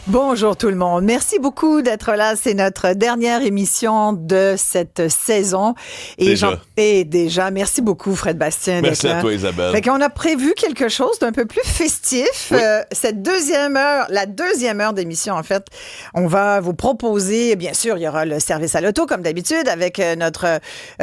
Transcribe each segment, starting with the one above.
Bonjour tout le monde. Merci beaucoup d'être là. C'est notre dernière émission de cette saison. Déjà, merci beaucoup Fred Bastien. Merci à toi Isabelle. Fait qu'on a prévu quelque chose d'un peu plus festif. Oui. Cette deuxième heure d'émission en fait, on va vous proposer, bien sûr, il y aura le service à l'auto comme d'habitude avec notre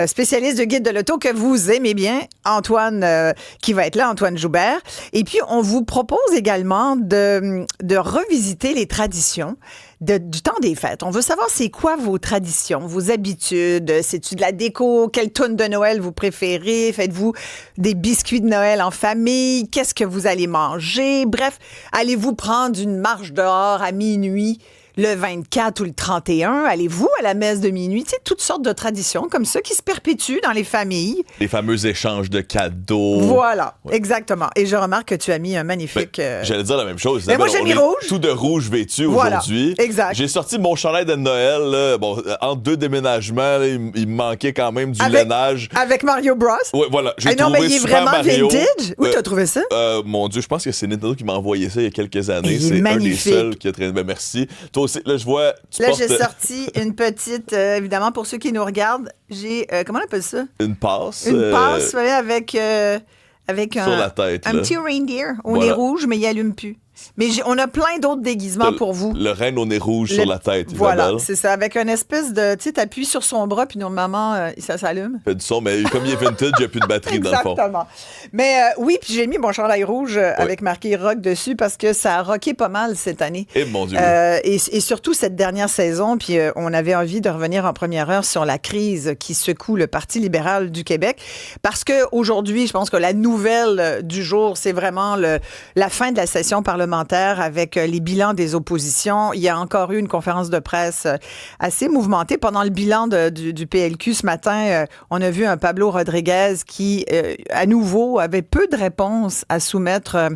spécialiste de guide de l'auto que vous aimez bien, Antoine, qui va être là, Antoine Joubert. Et puis, on vous propose également de revisiter les traditions du temps des fêtes. On veut savoir c'est quoi vos traditions, vos habitudes. C'est-tu de la déco? Quelle toune de Noël vous préférez? Faites-vous des biscuits de Noël en famille? Qu'est-ce que vous allez manger? Bref, allez-vous prendre une marche dehors à minuit? Le 24 ou le 31, allez-vous à la messe de minuit? Tu sais, toutes sortes de traditions comme ça qui se perpétuent dans les familles. Les fameux échanges de cadeaux. Voilà, ouais. Exactement. Et je remarque que tu as mis un magnifique... J'allais dire la même chose. Mais moi, j'ai mis rouge. Tout de rouge vêtu aujourd'hui. Exact. J'ai sorti mon chandail de Noël. Là. Bon, entre deux déménagements, là, il me manquait quand même du lainage. Avec Mario Bros? Oui, voilà. J'ai trouvé mais il est Super vraiment Mario. Vintage? Où t'as trouvé ça? Mon Dieu, je pense que c'est Nintendo qui m'a envoyé ça il y a quelques années. C'est magnifique. Un des seuls qui a traîné. Ben, merci. Toi aussi, là, je vois... J'ai sorti une petite, évidemment, pour ceux qui nous regardent, j'ai, comment on appelle ça? Une passe. Une passe, ouais, avec sur la tête, un petit reindeer au nez rouge, mais il allume plus. Mais on a plein d'autres déguisements pour vous. Le reine au nez rouge sur la tête, voilà, Isabelle. C'est ça, avec une espèce de... Tu sais, t'appuies sur son bras, puis normalement, ça s'allume. Fait du son, mais comme il est vintage, il n'y a plus de batterie dans le fond. Exactement. Mais oui, puis j'ai mis mon chandail rouge avec marqué rock dessus parce que ça a rocké pas mal cette année. Et mon Dieu. Et surtout cette dernière saison, puis on avait envie de revenir en première heure sur la crise qui secoue le Parti libéral du Québec. Parce qu'aujourd'hui, je pense que la nouvelle du jour, c'est vraiment la fin de la session parlementaire avec les bilans des oppositions. Il y a encore eu une conférence de presse assez mouvementée. Pendant le bilan du PLQ ce matin, on a vu un Pablo Rodriguez qui, à nouveau, avait peu de réponses à soumettre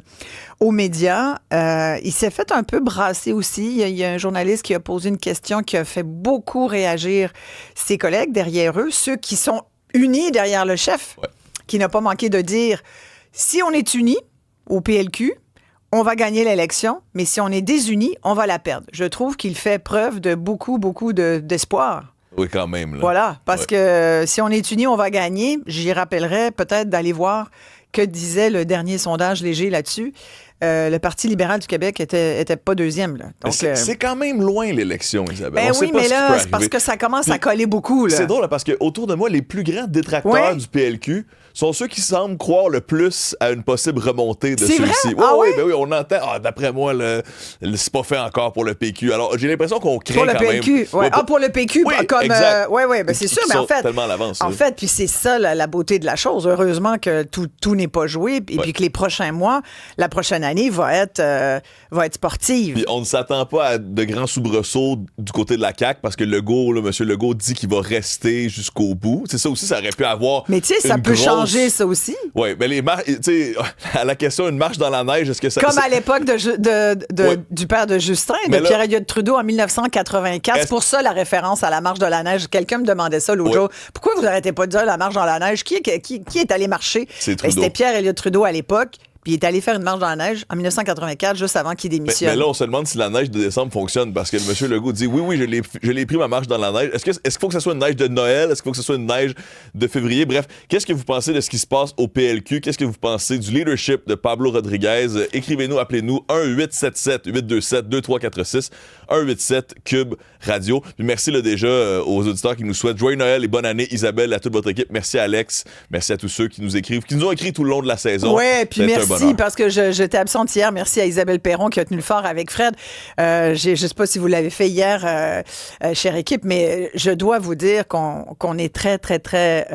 aux médias. Il s'est fait un peu brasser aussi. Il y a un journaliste qui a posé une question qui a fait beaucoup réagir ses collègues derrière eux, ceux qui sont unis derrière le chef, qui n'a pas manqué de dire « Si on est unis au PLQ, on va gagner l'élection, mais si on est désunis, on va la perdre. » Je trouve qu'il fait preuve de beaucoup d'espoir. Oui, quand même. Là. Voilà, parce que si on est unis, on va gagner. J'y rappellerai peut-être d'aller voir que disait le dernier sondage léger là-dessus. Le Parti libéral du Québec était pas deuxième. Là. Donc, c'est quand même loin, l'élection, Isabelle. Ben oui, mais là, c'est parce que ça commence à coller beaucoup. Là. C'est drôle, parce que autour de moi, les plus grands détracteurs du PLQ sont ceux qui semblent croire le plus à une possible remontée de celui-ci. Oui, oui, on entend. D'après moi, c'est pas fait encore pour le PQ. Alors, j'ai l'impression qu'on craint pour le quand PQ. même. Ouais. Pour le PQ, oui, comme. Exact. Ben c'est sûr, mais en fait. Tellement à l'avance. En fait, puis c'est ça la beauté de la chose. Heureusement que tout n'est pas joué, et puis que les prochains mois, la prochaine année va être sportive. Puis on ne s'attend pas à de grands soubresauts du côté de la CAQ parce que M. Legault dit qu'il va rester jusqu'au bout. C'est ça aussi, ça aurait pu avoir. Mais tu sais, ça peut changer ça aussi. Oui, mais tu sais, à la question une marche dans la neige, est-ce que ça. Comme à l'époque du père de Justin, de Pierre-Elliott Trudeau en 1984. C'est pour ça la référence à la marche de la neige. Quelqu'un me demandait ça l'autre jour. Pourquoi vous n'arrêtez pas de dire la marche dans la neige? Qui est allé marcher? C'était Pierre-Elliott Trudeau à l'époque. Puis il est allé faire une marche dans la neige en 1984, juste avant qu'il démissionne. Mais là, on se demande si la neige de décembre fonctionne, parce que M. Legault dit oui, je l'ai pris ma marche dans la neige. Est-ce qu'il faut que ce soit une neige de Noël? Est-ce qu'il faut que ce soit une neige de février? Bref, qu'est-ce que vous pensez de ce qui se passe au PLQ? Qu'est-ce que vous pensez du leadership de Pablo Rodriguez? Écrivez-nous, appelez-nous 1-877-827-2346, 187-Cube Radio. Puis merci là, déjà aux auditeurs qui nous souhaitent joyeux Noël et bonne année, Isabelle, à toute votre équipe. Merci Alex, merci à tous ceux qui nous écrivent, qui nous ont écrit tout le long de la saison. Ouais, puis merci parce que j'étais absente hier. Merci à Isabelle Perron qui a tenu le fort avec Fred. Je ne sais pas si vous l'avez fait hier, chère équipe, mais je dois vous dire qu'on est très, très, très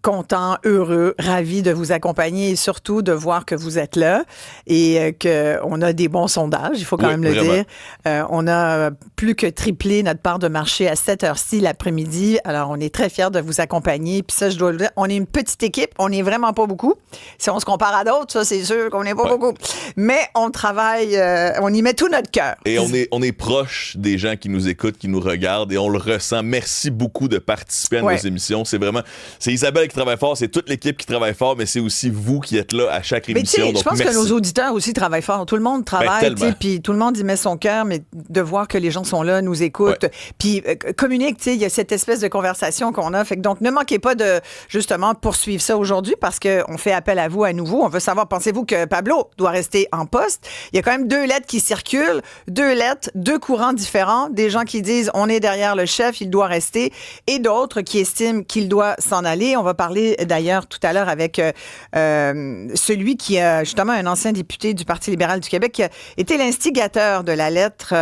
content, heureux, ravi de vous accompagner et surtout de voir que vous êtes là et qu'on a des bons sondages, il faut quand même le dire. On a plus que triplé notre part de marché à cette heure-ci l'après-midi. Alors, on est très fiers de vous accompagner. Puis ça, je dois le dire, on est une petite équipe. On n'est vraiment pas beaucoup. Si on se compare à d'autres, ça, c'est sûr qu'on n'est pas beaucoup. Mais on travaille, on y met tout notre cœur. Et on est proche des gens qui nous écoutent, qui nous regardent et on le ressent. Merci beaucoup de participer à nos émissions. C'est vraiment... c'est Isabelle qui travaille fort, c'est toute l'équipe qui travaille fort, mais c'est aussi vous qui êtes là à chaque Mais émission. je pense merci. que nos auditeurs aussi travaillent fort. Tout le monde travaille, tellement. puis tout le monde y met son cœur, mais de voir que les gens sont là, nous écoutent, puis communiquent, il y a cette espèce de conversation qu'on a. Fait que donc, ne manquez pas de, justement, poursuivre ça aujourd'hui parce qu'on fait appel à vous à nouveau. On veut savoir, pensez-vous que Pablo doit rester en poste? Il y a quand même 2 lettres qui circulent, 2 lettres, 2 courants différents, des gens qui disent on est derrière le chef, il doit rester, et d'autres qui estiment qu'il doit s'en aller. On va parler d'ailleurs tout à l'heure avec celui qui est justement un ancien député du Parti libéral du Québec qui a été l'instigateur de la lettre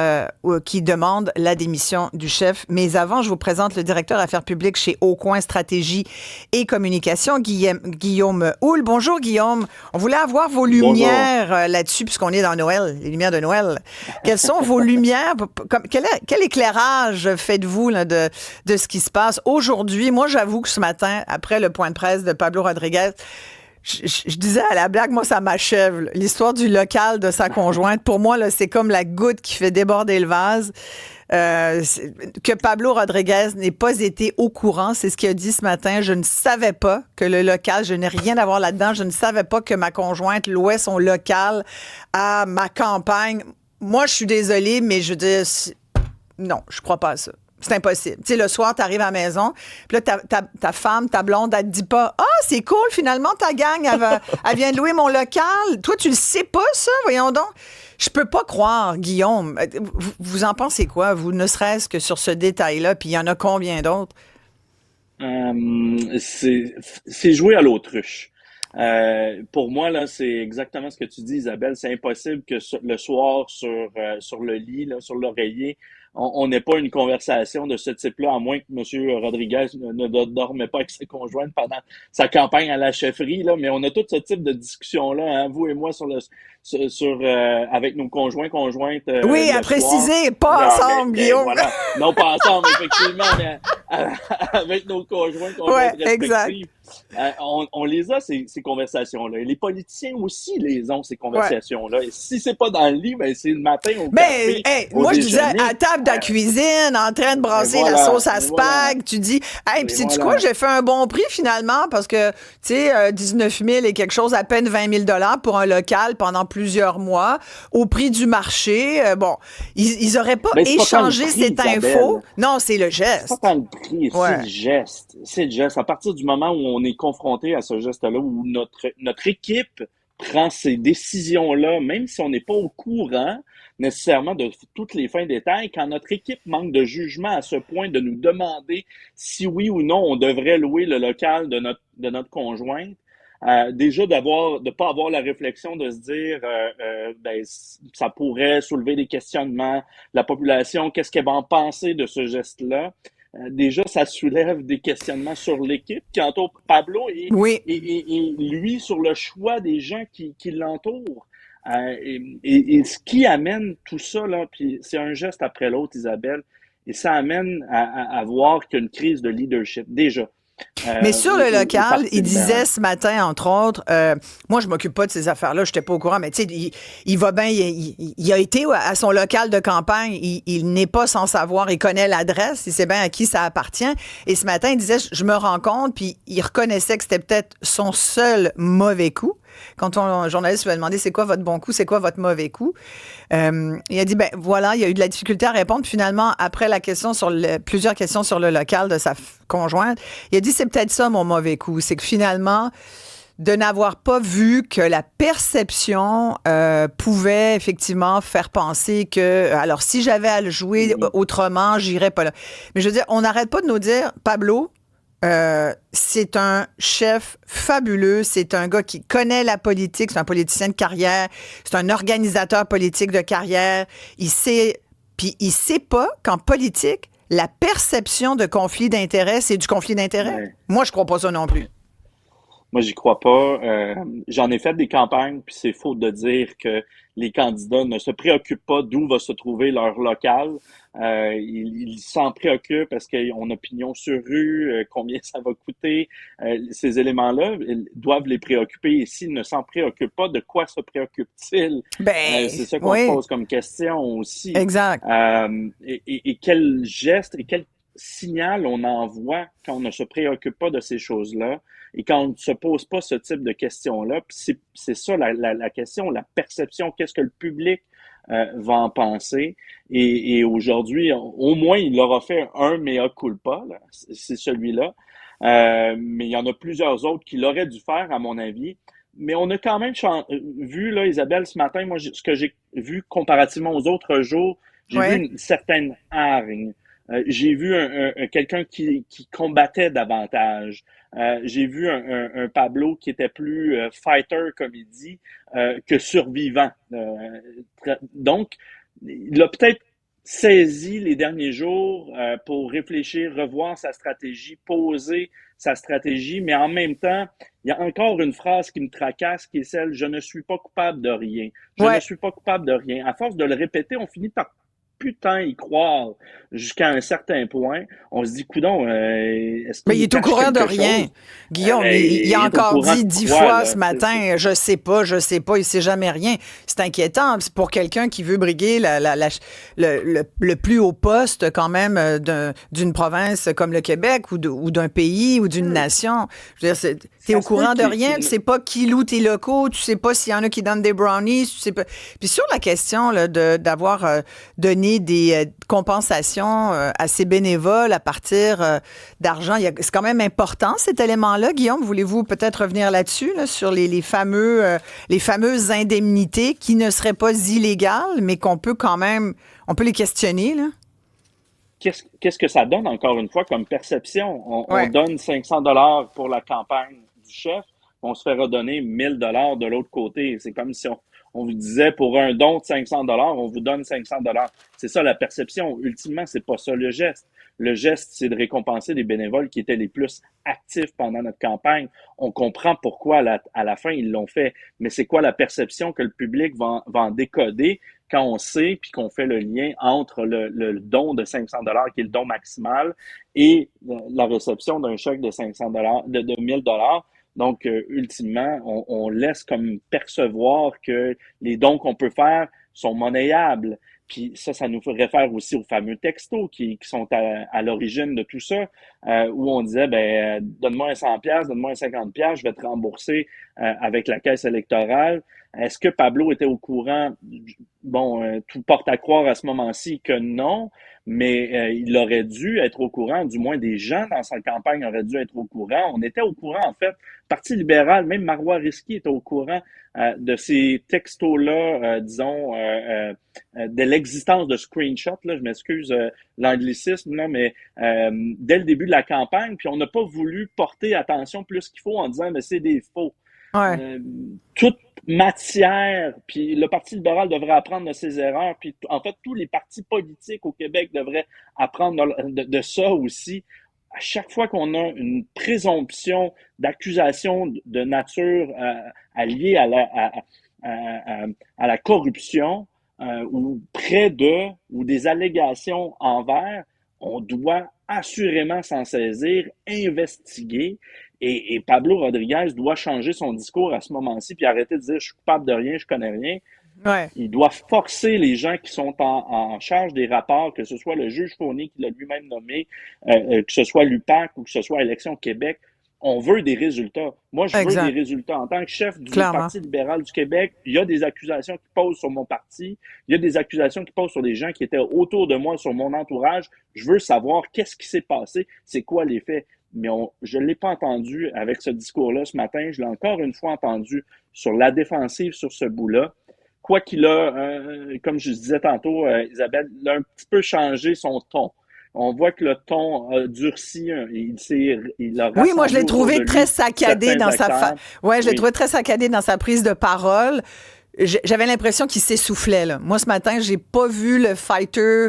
qui demande la démission du chef. Mais avant, je vous présente le directeur affaires publiques chez Aucoin Stratégie et Communication, Guillaume Houle. Bonjour Guillaume. On voulait avoir vos lumières là-dessus puisqu'on est dans Noël, les lumières de Noël. Quelles sont vos lumières? Quel éclairage faites-vous là, de ce qui se passe aujourd'hui? Moi, j'avoue que ce matin, après le point de presse de Pablo Rodriguez, je disais à la blague, moi, ça m'achève. L'histoire du local de sa conjointe, pour moi, là, c'est comme la goutte qui fait déborder le vase. Que Pablo Rodriguez n'ait pas été au courant, c'est ce qu'il a dit ce matin. Je ne savais pas que le local, je n'ai rien à voir là-dedans. Je ne savais pas que ma conjointe louait son local à ma campagne. Moi, je suis désolée, mais je dis non, je crois pas à ça. C'est impossible. Tu sais, le soir, tu arrives à la maison, puis là, ta femme, ta blonde, elle te dit pas « Ah, c'est cool, finalement, ta gang, elle vient de louer mon local. » Toi, tu le sais pas, ça? Voyons donc. Je peux pas croire, Guillaume. Vous en pensez quoi, vous, ne serait-ce que sur ce détail-là, puis il y en a combien d'autres? C'est jouer à l'autruche. Pour moi, là, c'est exactement ce que tu dis, Isabelle. C'est impossible que le soir, sur le lit, là, sur l'oreiller, on n'ait pas une conversation de ce type-là, à moins que M. Rodriguez ne dormait pas avec ses conjointes pendant sa campagne à la chefferie, là. Mais on a tout ce type de discussion-là, hein, vous et moi, avec nos conjointes. Oui, à préciser, pas ensemble, Guillaume. Voilà. Non, pas ensemble, effectivement, mais avec nos conjointes respectives. On les a, ces conversations-là. Et les politiciens aussi les ont, ces conversations-là. Et si c'est pas dans le lit, ben c'est le matin au café. Moi, je disais, à table de la cuisine, en train de brasser la sauce à spag, tu dis, hey, puis sais-tu quoi, j'ai fait un bon prix finalement parce que, tu sais, 19 000 et quelque chose, à peine 20 000 $ pour un local pendant plusieurs mois, au prix du marché. Bon, ils auraient pas échangé cette info. Non, c'est le geste. C'est pas tant le prix, c'est le geste. C'est le geste. À partir du moment où on est confronté à ce geste-là, où notre équipe prend ces décisions-là, même si on n'est pas au courant nécessairement de toutes les fins détails, quand notre équipe manque de jugement à ce point de nous demander si oui ou non on devrait louer le local de notre conjointe, déjà de pas avoir la réflexion de se dire ça pourrait soulever des questionnements, la population, qu'est-ce qu'elle va en penser de ce geste-là? Déjà, ça soulève des questionnements sur l'équipe qui entoure Pablo et lui sur le choix des gens qui l'entourent. Et ce qui amène tout ça, là, puis c'est un geste après l'autre, Isabelle, et ça amène à voir qu'il y a une crise de leadership, déjà. Mais sur le local, il disait ce matin, entre autres, moi, je m'occupe pas de ces affaires-là, je n'étais pas au courant, mais tu sais, il va bien, il a été à son local de campagne, il n'est pas sans savoir, il connaît l'adresse, il sait bien à qui ça appartient. Et ce matin, il disait, je me rends compte, puis il reconnaissait que c'était peut-être son seul mauvais coup. Quand un journaliste lui a demandé c'est quoi votre bon coup, c'est quoi votre mauvais coup, il a dit ben voilà, il y a eu de la difficulté à répondre. Puis finalement, après la question plusieurs questions sur le local de sa conjointe, il a dit c'est peut-être ça mon mauvais coup, c'est que finalement de n'avoir pas vu que la perception pouvait effectivement faire penser que alors si j'avais à le jouer autrement, j'irais pas là. Mais je veux dire, on n'arrête pas de nous dire Pablo. C'est un chef fabuleux, c'est un gars qui connaît la politique, c'est un politicien de carrière, c'est un organisateur politique de carrière. Il sait pas qu'en politique, la perception de conflit d'intérêts, c'est du conflit d'intérêts. Ouais. Moi, je crois pas ça non plus. Moi, j'y crois pas. J'en ai fait des campagnes, puis c'est faux de dire que les candidats ne se préoccupent pas d'où va se trouver leur local. Ils s'en préoccupent parce qu'ils ont une opinion sur rue, combien ça va coûter. Ces éléments-là doivent les préoccuper. Et s'ils ne s'en préoccupent pas, de quoi se préoccupent-ils? C'est ça qu'on se pose comme question aussi. Exact. Et quel geste et quel signal on envoie quand on ne se préoccupe pas de ces choses-là et quand on ne se pose pas ce type de questions-là? Puis c'est ça la question, la perception, qu'est-ce que le public va en penser? Et aujourd'hui, au moins, il aura fait un mea culpa, là, c'est celui-là. Mais il y en a plusieurs autres qui l'auraient dû faire, à mon avis. Mais on a quand même vu, là, Isabelle, ce matin, moi, ce que j'ai vu comparativement aux autres jours, j'ai vu Ouais. une certaine hargne. J'ai vu quelqu'un qui combattait davantage. J'ai vu un Pablo qui était plus fighter, comme il dit, que survivant. Donc, il a peut-être saisi les derniers jours pour réfléchir, revoir sa stratégie, poser sa stratégie, mais en même temps, il y a encore une phrase qui me tracasse, qui est celle « Je ne suis pas coupable de rien. Je ne Ouais. suis pas coupable de rien ». À force de le répéter, on finit par putain y croire jusqu'à un certain point. On se dit, coudonc, est-ce Mais il qu'il est au cache courant de quelque rien. chose? Guillaume, il a Il est au encore courant dit de 10 quoi, fois ce là? matin, je sais pas, il sait jamais rien. C'est inquiétant. C'est pour quelqu'un qui veut briguer le plus haut poste quand même d'une province comme le Québec ou d'un pays ou d'une nation. Je veux dire, t'es Ça au se peut courant de rien, tu qu'il... sais pas qui loue tes locaux, tu sais pas s'il y en a qui donnent des brownies, tu sais pas. Puis sur la question là, d'avoir donné des compensations à ces bénévoles à partir d'argent, c'est quand même important cet élément-là. Guillaume, voulez-vous peut-être revenir là-dessus, là, sur les fameuses indemnités qui ne seraient pas illégales, mais qu'on peut quand même, on peut les questionner, là? Qu'est-ce que ça donne, encore une fois, comme perception? On Ouais. donne 500 $ pour la campagne du chef, on se fait redonner 1000 $ de l'autre côté. C'est comme si on vous disait, pour un don de 500 $, on vous donne 500 $. C'est ça la perception. Ultimement, c'est pas ça le geste. Le geste, c'est de récompenser les bénévoles qui étaient les plus actifs pendant notre campagne. On comprend pourquoi à la fin ils l'ont fait, mais c'est quoi la perception que le public va en décoder quand on sait puis qu'on fait le lien entre le don de 500 $ qui est le don maximal, et la réception d'un chèque de 500 $, de 1000 $. Donc, ultimement, on laisse comme percevoir que les dons qu'on peut faire sont monnayables. Puis ça nous réfère aussi aux fameux textos qui sont à l'origine de tout ça, où on disait, donne-moi un 100$, donne-moi un 50$, je vais te rembourser avec la caisse électorale. Est-ce que Pablo était au courant? Bon, tout porte à croire à ce moment-ci que non, mais il aurait dû être au courant, du moins des gens dans sa campagne auraient dû être au courant. On était au courant, en fait. Parti libéral, même Marois Risky était au courant de ces textos-là, de l'existence de screenshots, là, je m'excuse l'anglicisme, là, mais dès le début de la campagne, puis on n'a pas voulu porter attention plus qu'il faut en disant, mais c'est des faux. Ouais. Toute matière, puis le Parti libéral devrait apprendre de ses erreurs, puis en fait, tous les partis politiques au Québec devraient apprendre de ça aussi. À chaque fois qu'on a une présomption d'accusation de nature liée à la corruption ou près de, ou des allégations envers, on doit assurément s'en saisir, investiguer. Et Pablo Rodriguez doit changer son discours à ce moment-ci puis arrêter de dire « je suis coupable de rien, je connais rien ». Ouais. Il doit forcer les gens qui sont en charge des rapports, que ce soit le juge Fournier qui l'a lui-même nommé, que ce soit l'UPAC ou que ce soit Élections Québec. On veut des résultats. Moi, je veux des Exact. résultats. En tant que chef du Clairement. Parti libéral du Québec, il y a des accusations qui posent sur mon parti. Il y a des accusations qui posent sur des gens qui étaient autour de moi, sur mon entourage. Je veux savoir qu'est-ce qui s'est passé, c'est quoi les faits. Mais je ne l'ai pas entendu avec ce discours-là ce matin. Je l'ai encore une fois entendu sur la défensive, sur ce bout-là. Quoi qu'il a, comme je disais tantôt, Isabelle, il a un petit peu changé son ton. On voit que le ton a durci, il a Oui, moi, je rassemblé l'ai autour de trouvé très lui saccadé certains dans acteurs. Ouais, je l'ai Oui. trouvé très saccadé dans sa prise de parole. J'avais l'impression qu'il s'essoufflait, là. Moi, ce matin, j'ai pas vu le fighter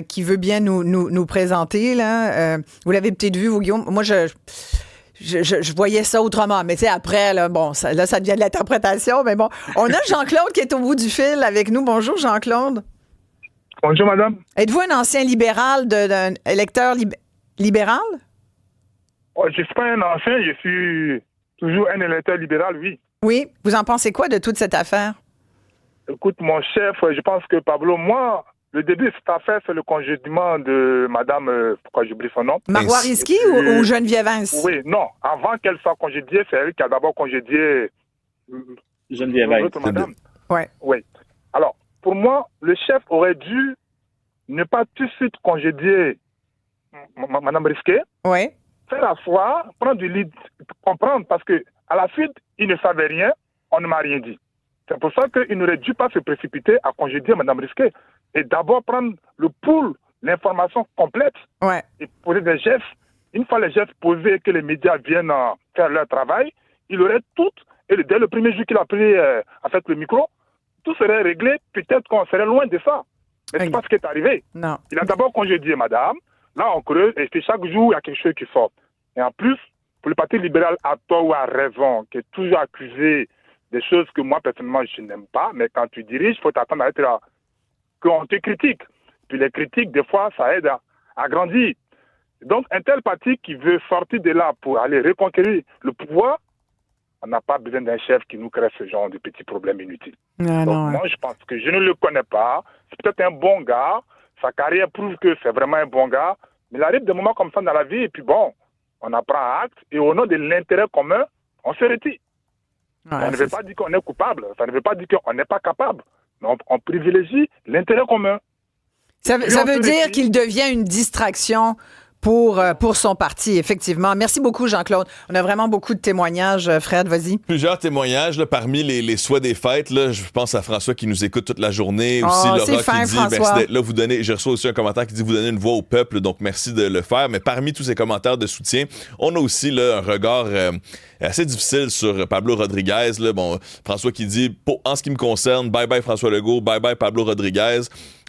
qui veut bien nous présenter, là. Vous l'avez peut-être vu, vous, Guillaume. Moi, je voyais ça autrement. Mais tu sais, après, là, bon, ça devient de l'interprétation. Mais bon, on a Jean-Claude qui est au bout du fil avec nous. Bonjour, Jean-Claude. Bonjour, madame. Êtes-vous un ancien libéral d'un électeur libéral? Oh, je ne suis pas un ancien, je suis toujours un électeur libéral, oui. Oui. Vous en pensez quoi de toute cette affaire? Écoute, mon chef, je pense que Pablo, moi, le début de cette affaire, c'est le congédiement de Madame, pourquoi j'oublie son nom? Marois Risky ou Geneviève Vince? Oui, non. Avant qu'elle soit congédiée, c'est elle qui a d'abord congédié Geneviève Vince. l'autre madame. Ouais. Oui. Alors, pour moi, le chef aurait dû ne pas tout de suite congédier Madame Risquet, Oui. faire asseoir, prendre du lead, comprendre, parce que à la suite, il ne savait rien, on ne m'a rien dit. C'est pour ça qu'il n'aurait dû pas se précipiter à congédier Mme Risquet et d'abord prendre le pool, l'information complète Ouais. et poser des gestes. Une fois les gestes posés et que les médias viennent faire leur travail, il aurait tout, et dès le premier jour qu'il a pris le micro, tout serait réglé, peut-être qu'on serait loin de ça. Mais c'est pas ce qui est arrivé. Non. Il a d'abord congédié madame, là on creuse, et puis chaque jour il y a quelque chose qui sort. Et en plus, pour le Parti libéral, à tort ou à raison, qui est toujours accusé des choses que moi personnellement je n'aime pas, mais quand tu diriges, il faut t'attendre à être là, qu'on te critique. Puis les critiques, des fois, ça aide à grandir. Donc un tel parti qui veut sortir de là pour aller reconquérir le pouvoir, on n'a pas besoin d'un chef qui nous crée ce genre de petits problèmes inutiles. Ah, Donc, non, moi, je pense que je ne le connais pas. C'est peut-être un bon gars. Sa carrière prouve que c'est vraiment un bon gars. Mais il arrive des moments comme ça dans la vie, et puis bon, on apprend acte, et au nom de l'intérêt commun, on se retire. Ouais, On ne veut pas dire qu'on est coupable. Ça ne veut pas dire qu'on n'est pas capable. Mais on privilégie l'intérêt commun. Ça veut dire qu'il devient une distraction pour son parti, effectivement. Merci beaucoup, Jean-Claude. On a vraiment beaucoup de témoignages. Fred, vas-y. Plusieurs témoignages, là, parmi les souhaits des fêtes. Là, je pense à François qui nous écoute toute la journée. Aussi, Laura c'est fin, qui dit François. merci d'être là. J'ai reçu aussi un commentaire qui dit vous donnez une voix au peuple, donc merci de le faire. Mais parmi tous ces commentaires de soutien, on a aussi là, un regard assez difficile sur Pablo Rodriguez. Là. Bon, François qui dit en ce qui me concerne, bye bye François Legault, bye bye Pablo Rodriguez.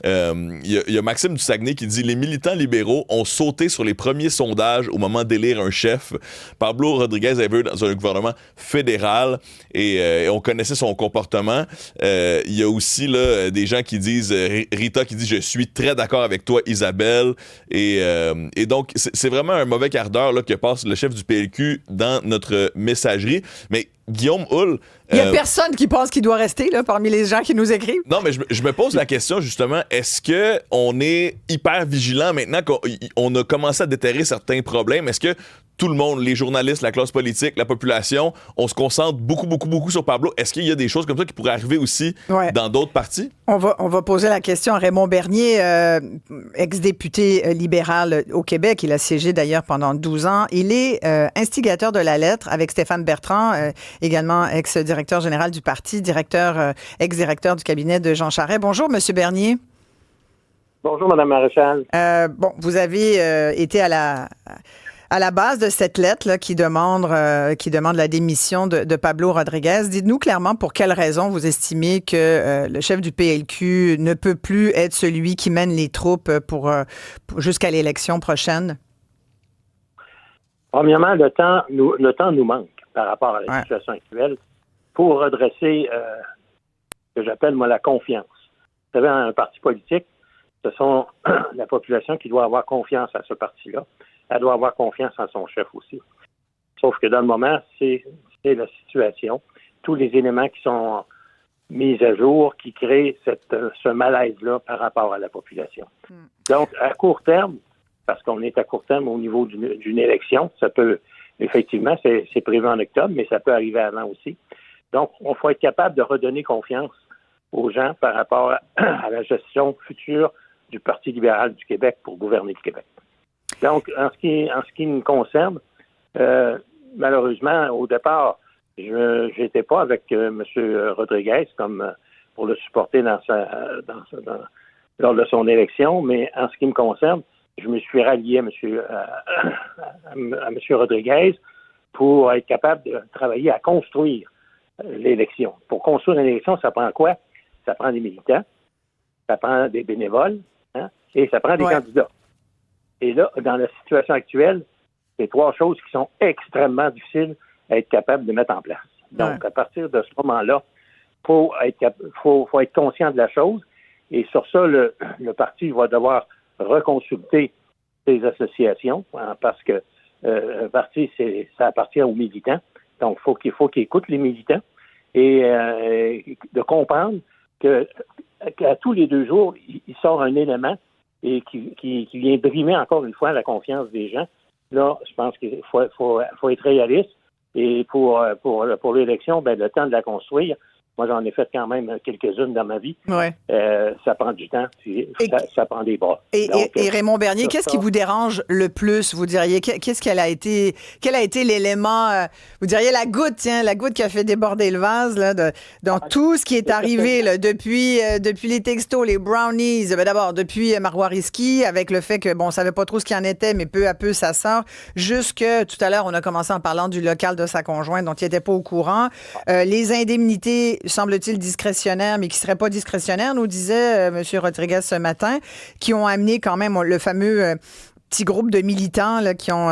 Il y a Maxime du Saguenay qui dit les militants libéraux ont sauté sur les premiers sondages au moment d'élire un chef. Pablo Rodriguez avait dans un gouvernement fédéral et on connaissait son comportement. Il y a aussi là, des gens qui disent Rita qui dit je suis très d'accord avec toi Isabelle et donc c'est vraiment un mauvais quart d'heure là, que passe le chef du PLQ dans notre messagerie. Mais Guillaume Hull... Il n'y a personne qui pense qu'il doit rester là, parmi les gens qui nous écrivent. Non, mais je me pose la question, justement, est-ce qu'on est hyper vigilant maintenant qu'on a commencé à déterrer certains problèmes? Est-ce que tout le monde, les journalistes, la classe politique, la population, on se concentre beaucoup sur Pablo? Est-ce qu'il y a des choses comme ça qui pourraient arriver aussi dans d'autres partis? On va poser la question à Raymond Bernier, ex-député libéral au Québec. Il a siégé d'ailleurs pendant 12 ans. Il est instigateur de la lettre avec Stéphane Bertrand, également ex-directeur général du parti, ex-directeur du cabinet de Jean Charest. Bonjour, Monsieur Bernier. Bonjour, Mme Maréchal. Vous avez été à la base de cette lettre là, qui demande la démission de Pablo Rodriguez. Dites-nous clairement pour quelles raisons vous estimez que le chef du PLQ ne peut plus être celui qui mène les troupes jusqu'à l'élection prochaine. Premièrement, le temps nous manque par rapport à la situation actuelle pour redresser ce que j'appelle, moi, la confiance. Vous savez, un parti politique, ce sont la population qui doit avoir confiance à ce parti-là. Elle doit avoir confiance en son chef aussi. Sauf que dans le moment, c'est la situation. Tous les éléments qui sont mis à jour qui créent ce malaise-là par rapport à la population. Donc, à court terme, parce qu'on est à court terme au niveau d'une élection, ça peut, effectivement, c'est prévu en octobre, mais ça peut arriver avant aussi. Donc, il faut être capable de redonner confiance aux gens par rapport à la gestion future du Parti libéral du Québec pour gouverner le Québec. Donc, en ce qui me concerne, malheureusement, au départ, je n'étais pas avec M. Rodriguez comme pour le supporter lors de son élection, mais en ce qui me concerne, je me suis rallié à M. Rodriguez pour être capable de travailler à construire l'élection. Pour construire une élection, ça prend quoi? Ça prend des militants, ça prend des bénévoles, et ça prend des candidats. Et là, dans la situation actuelle, c'est trois choses qui sont extrêmement difficiles à être capable de mettre en place. Donc, à partir de ce moment-là, faut être conscient de la chose. Et sur ça, le parti va devoir reconsulter ses associations, parce que un parti, ça appartient aux militants. Donc, il faut qu'il écoute les militants et de comprendre que à tous les 2 jours, il sort un élément et qui vient brimer encore une fois la confiance des gens. Là, je pense qu'il faut être réaliste. Et pour l'élection, le temps de la construire, moi, j'en ai fait quand même quelques-unes dans ma vie. Ouais. Ça prend du temps, ça prend des bras. Et Raymond Bernier, qu'est-ce qui vous dérange le plus, vous diriez? Quel a été l'élément, vous diriez la goutte qui a fait déborder le vase, là, dans tout ce qui est arrivé, là, depuis les textos, les brownies, d'abord, depuis Marois Risky, avec le fait que, on savait pas trop ce qu'il en était, mais peu à peu, ça sort, jusque, tout à l'heure, on a commencé en parlant du local de sa conjointe, dont il n'était pas au courant. Les indemnités, semble-t-il, discrétionnaires, mais qui ne seraient pas discrétionnaires, nous disait M. Rodriguez ce matin, qui ont amené quand même le fameux petit groupe de militants là, qui ont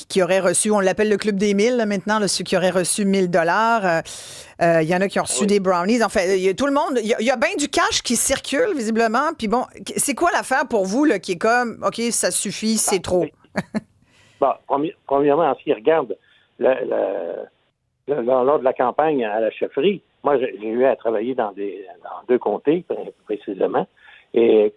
qui auraient reçu, on l'appelle le Club des 1000 là, maintenant, là, ceux qui auraient reçu 1 000 $. Il y en a qui ont reçu des brownies. En fait, tout le monde, il y a bien du cash qui circule, visiblement. Puis bon, c'est quoi l'affaire pour vous là, qui est comme, OK, ça suffit, c'est trop? Premièrement, en ce qui regarde lors de la campagne à la chefferie, moi, j'ai eu à travailler dans 2 comtés, précisément. Et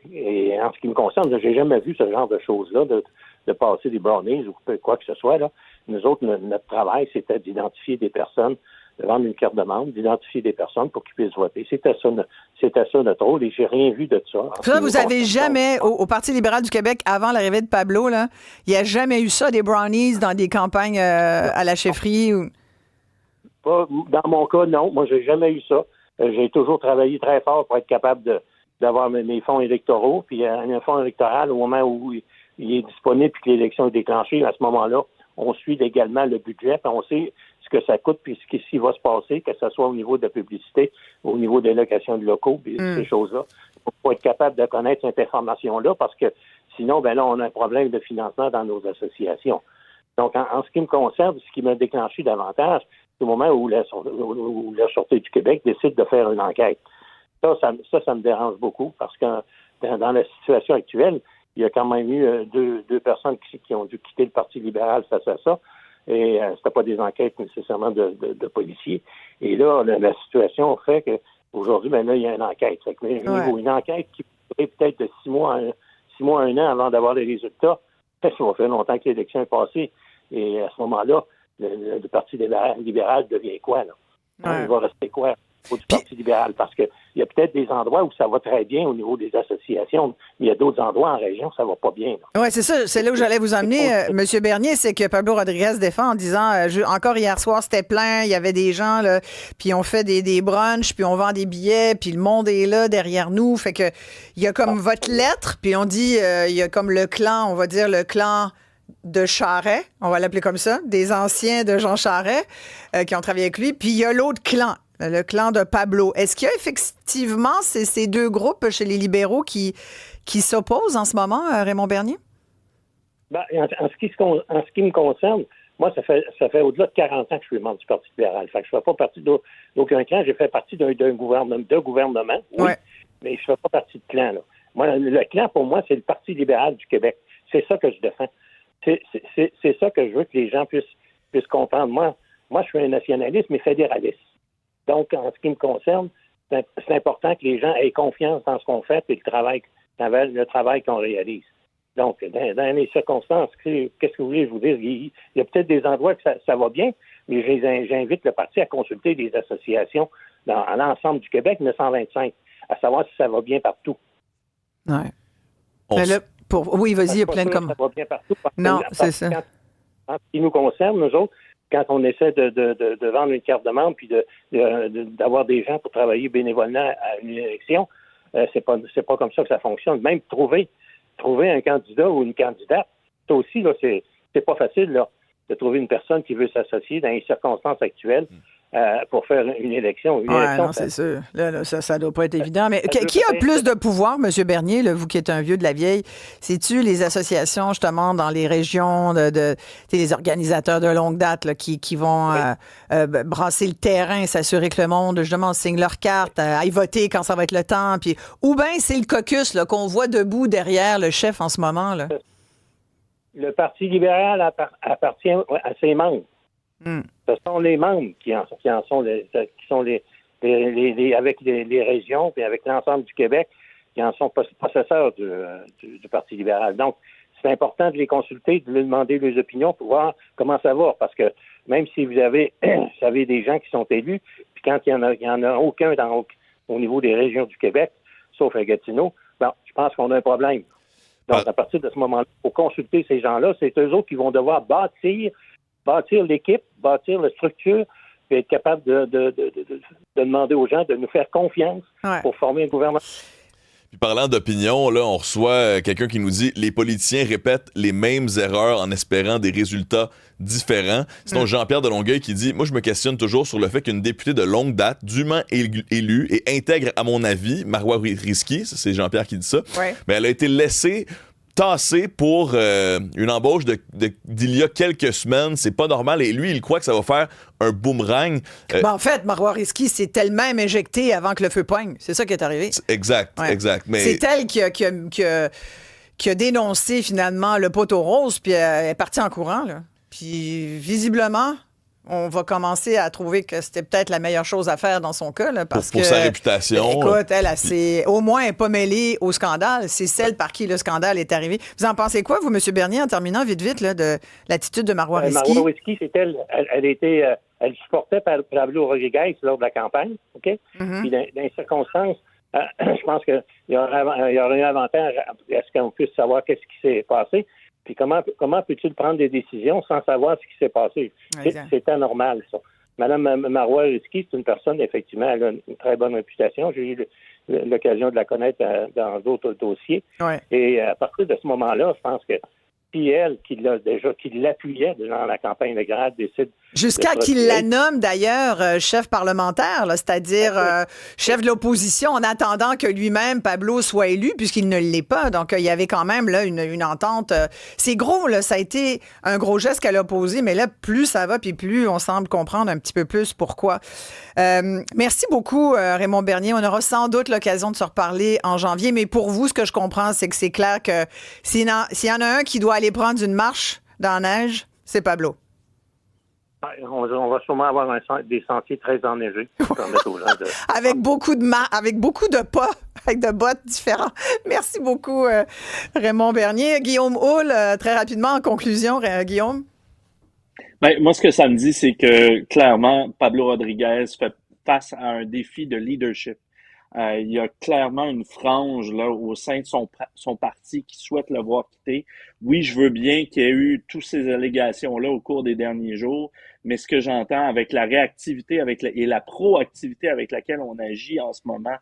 en ce qui me concerne, j'ai jamais vu ce genre de choses-là, de passer des brownies ou quoi que ce soit. Là. Nous autres, notre travail, c'était d'identifier des personnes, de vendre une carte de membre, d'identifier des personnes pour qu'ils puissent voter. C'était ça notre rôle et j'ai rien vu de ça. Ça, vous avez jamais, au Parti libéral du Québec, avant l'arrivée de Pablo, là, il n'y a jamais eu ça, des brownies dans des campagnes à la chefferie? Ou... Pas, dans mon cas, non. Moi, j'ai jamais eu ça. J'ai toujours travaillé très fort pour être capable d'avoir mes fonds électoraux. Puis un fonds électoral, au moment où il est disponible puis que l'élection est déclenchée, à ce moment-là, on suit également le budget, puis on sait ce que ça coûte, puis ce qui va se passer, que ce soit au niveau de la publicité, au niveau des locations de locaux, puis ces choses-là. Il faut être capable de connaître cette information-là, parce que sinon, là, on a un problème de financement dans nos associations. Donc, en ce qui me concerne, ce qui m'a déclenché davantage, c'est au moment où la Sûreté du Québec décide de faire une enquête. Ça me dérange beaucoup, parce que dans la situation actuelle, il y a quand même eu deux personnes qui ont dû quitter le Parti libéral face à ça. Et c'était pas des enquêtes nécessairement de policiers. Et là, la situation fait qu'aujourd'hui, là, il y a une enquête. Fait que, une enquête qui pourrait peut-être de 6 mois à 1 an avant d'avoir les résultats. Ça va faire longtemps que l'élection est passée. Et à ce moment-là, le Parti libéral devient quoi, là? Ouais. Il va rester quoi au Parti libéral? Parce qu'il y a peut-être des endroits où ça va très bien au niveau des associations, mais il y a d'autres endroits en région où ça va pas bien. Oui, c'est ça. C'est là où j'allais vous emmener, M. Bernier, c'est que Pablo Rodriguez défend en disant, encore hier soir, c'était plein, il y avait des gens, là, puis on fait des brunchs, puis on vend des billets, puis le monde est là derrière nous. Fait que il y a comme votre lettre, puis on dit, il y a comme le clan, on va dire le clan de Charest, on va l'appeler comme ça, des anciens de Jean Charest qui ont travaillé avec lui, puis il y a l'autre clan, le clan de Pablo. Est-ce qu'il y a effectivement ces 2 groupes chez les libéraux qui s'opposent en ce moment, Raymond Bernier? En ce qui me concerne, moi, ça fait au-delà de 40 ans que je suis membre du Parti libéral. Fait que je ne fais pas partie d'aucun clan. J'ai fait partie d'un gouvernement, oui, mais je ne fais pas partie de clan. Là. Moi, le clan, pour moi, c'est le Parti libéral du Québec. C'est ça que je défends. C'est ça que je veux que les gens puissent comprendre. Moi, je suis un nationaliste, mais fédéraliste. Donc, en ce qui me concerne, c'est important que les gens aient confiance dans ce qu'on fait et le travail qu'on réalise. Donc, dans les circonstances, qu'est-ce que vous voulez je vous dire? Il y a peut-être des endroits que ça va bien, mais j'invite le parti à consulter des associations dans l'ensemble du Québec, 925, à savoir si ça va bien partout. Oui. Oui, vas-y, il y a plein de commentaires. Ça va bien partout. Non, c'est ça. En ce qui nous concerne, nous autres, quand on essaie de vendre une carte de membre puis d'avoir des gens pour travailler bénévolement à une élection, c'est pas comme ça que ça fonctionne. Même trouver un candidat ou une candidate, ça aussi, là, c'est pas facile, là, de trouver une personne qui veut s'associer dans les circonstances actuelles pour faire une élection. Non, c'est sûr. Là, ça doit pas être évident. Mais qui a plus de pouvoir, M. Bernier, là, vous qui êtes un vieux de la vieille? C'est-tu les associations, justement, dans les régions, les organisateurs de longue date là, qui vont brasser le terrain, s'assurer que le monde, justement, signe leur carte, aille voter quand ça va être le temps? Ou bien c'est le caucus là, qu'on voit debout derrière le chef en ce moment? Là. Le Parti libéral appartient à ses membres. Ce sont les membres qui sont avec les régions et avec l'ensemble du Québec qui en sont possesseurs du Parti libéral. Donc, c'est important de les consulter, de leur demander leurs opinions pour voir comment ça va. Parce que même si vous avez des gens qui sont élus, puis quand il y en a aucun au niveau des régions du Québec, sauf à Gatineau, bon, je pense qu'on a un problème. Donc, à partir de ce moment-là, il faut consulter ces gens-là. C'est eux autres qui vont devoir bâtir l'équipe, bâtir la structure, puis être capable de demander aux gens de nous faire confiance pour former un gouvernement. Puis parlant d'opinion, là, on reçoit quelqu'un qui nous dit « Les politiciens répètent les mêmes erreurs en espérant des résultats différents. » Sinon, Jean-Pierre de Longueuil qui dit « Moi, je me questionne toujours sur le fait qu'une députée de longue date, dûment élue et intègre, à mon avis, Marois Risky, c'est Jean-Pierre qui dit ça, mais elle a été laissée tassé pour une embauche d'il y a quelques semaines. C'est pas normal. Et lui, il croit que ça va faire un boomerang. En fait, Marois Risky s'est elle-même éjectée avant que le feu poigne. C'est ça qui est arrivé. Exact. Mais... C'est elle qui a dénoncé finalement le poteau rose, puis elle est partie en courant. Là. Puis visiblement, on va commencer à trouver que c'était peut-être la meilleure chose à faire dans son cas. Là, parce pour sa réputation. Écoute, au moins, elle n'est pas mêlée au scandale. C'est celle par qui le scandale est arrivé. Vous en pensez quoi, vous, M. Bernier, en terminant vite, là, de l'attitude de Marois Risky? Marois Risky, c'est elle supportait Pablo Rodriguez lors de la campagne, OK? Puis dans les circonstances, je pense qu'il y aurait eu un avantage à ce qu'on puisse savoir qu'est-ce qui s'est passé. Puis comment peut-il prendre des décisions sans savoir ce qui s'est passé? C'est anormal, ça. Madame Marois Risky, c'est une personne, effectivement, elle a une très bonne réputation. J'ai eu l'occasion de la connaître dans d'autres dossiers. Ouais. Et à partir de ce moment-là, je pense que si elle, qui l'appuyait dans la campagne électorale, décide... Jusqu'à qu'il la nomme, d'ailleurs, chef parlementaire, là, c'est-à-dire chef de l'opposition, en attendant que lui-même, Pablo, soit élu, puisqu'il ne l'est pas. Donc, il y avait quand même là une entente. C'est gros, là. Ça a été un gros geste qu'elle a posé, mais là, plus ça va, puis plus on semble comprendre un petit peu plus pourquoi. Merci beaucoup, Raymond Bernier. On aura sans doute l'occasion de se reparler en janvier, mais pour vous, ce que je comprends, c'est que c'est clair que s'il y en a un qui doit aller prendre une marche dans la neige, c'est Pablo. On va sûrement avoir des sentiers très enneigés pour permettre aux gens de... avec beaucoup de pas, avec de bottes différents. Merci beaucoup, Raymond Bernier. Guillaume Houle, très rapidement, en conclusion, Guillaume? Ben, moi, ce que ça me dit, c'est que, clairement, Pablo Rodriguez fait face à un défi de leadership. Il y a clairement une frange là au sein de son parti qui souhaite le voir quitter. Oui, je veux bien qu'il y ait eu toutes ces allégations-là au cours des derniers jours, mais ce que j'entends avec la réactivité et la proactivité avec laquelle on agit en ce moment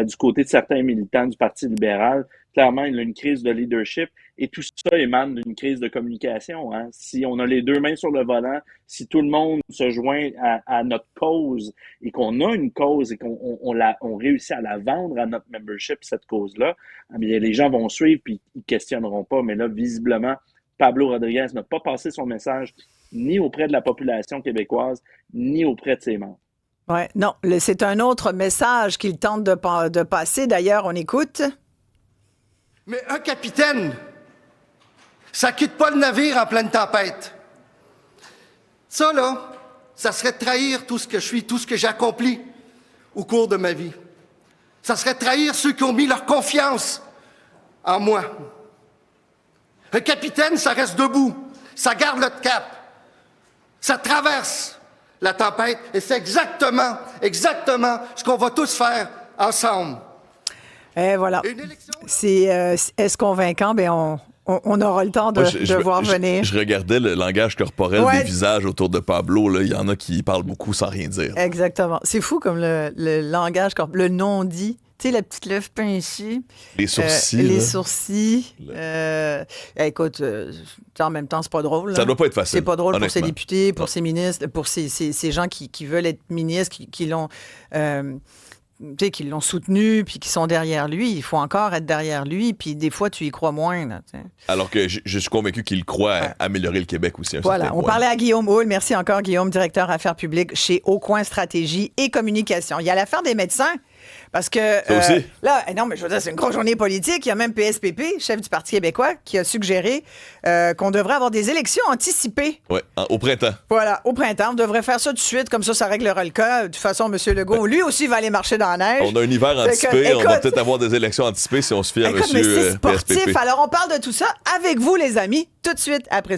du côté de certains militants du Parti libéral, clairement, il y a une crise de leadership et tout ça émane d'une crise de communication. Hein. Si on a les deux mains sur le volant, si tout le monde se joint à notre cause et qu'on a une cause et qu'on réussit à la vendre à notre membership, cette cause-là, eh bien, les gens vont suivre puis ils questionneront pas. Mais là, visiblement, Pablo Rodriguez n'a pas passé son message ni auprès de la population québécoise, ni auprès de ses membres. Oui, non, c'est un autre message qu'il tente de passer. D'ailleurs, on écoute. Mais un capitaine, ça quitte pas le navire en pleine tempête. Ça, là, ça serait trahir tout ce que je suis, tout ce que j'ai accompli au cours de ma vie. Ça serait trahir ceux qui ont mis leur confiance en moi. Un capitaine, ça reste debout, ça garde le cap, ça traverse la tempête, et c'est exactement ce qu'on va tous faire ensemble. Et voilà. Est-ce convaincant? Bien, on aura le temps de voir venir. Je regardais le langage corporel des visages autour de Pablo. Là. Il y en a qui parlent beaucoup sans rien dire. Exactement. C'est fou comme le langage corporel, le non-dit. Tu sais, la petite lèvre pincée. Les sourcils. Les sourcils. Écoute, en même temps, c'est pas drôle. Ça doit pas être facile. C'est pas drôle pour ces députés, pour ces ministres, pour ces gens qui veulent être ministres, qui l'ont... qui l'ont soutenu, puis qui sont derrière lui. Il faut encore être derrière lui, puis des fois, tu y crois moins. Là, alors que je suis convaincu qu'il croit à améliorer le Québec aussi. Voilà, on parlait à Guillaume Houle. Merci encore, Guillaume, directeur Affaires publiques chez Aucoin Stratégie et Communication. Il y a l'affaire des médecins. Parce que là, non, mais je veux dire, c'est une grosse journée politique. Il y a même PSPP, chef du Parti québécois, qui a suggéré qu'on devrait avoir des élections anticipées. Oui, au printemps. Voilà, au printemps. On devrait faire ça tout de suite, comme ça réglera le cas. De toute façon, M. Legault, lui aussi, va aller marcher dans la neige. On a un hiver anticipé. On va peut-être avoir des élections anticipées si on se fie à M. Mais c'est sportif. PSPP. Alors, on parle de tout ça avec vous, les amis, tout de suite après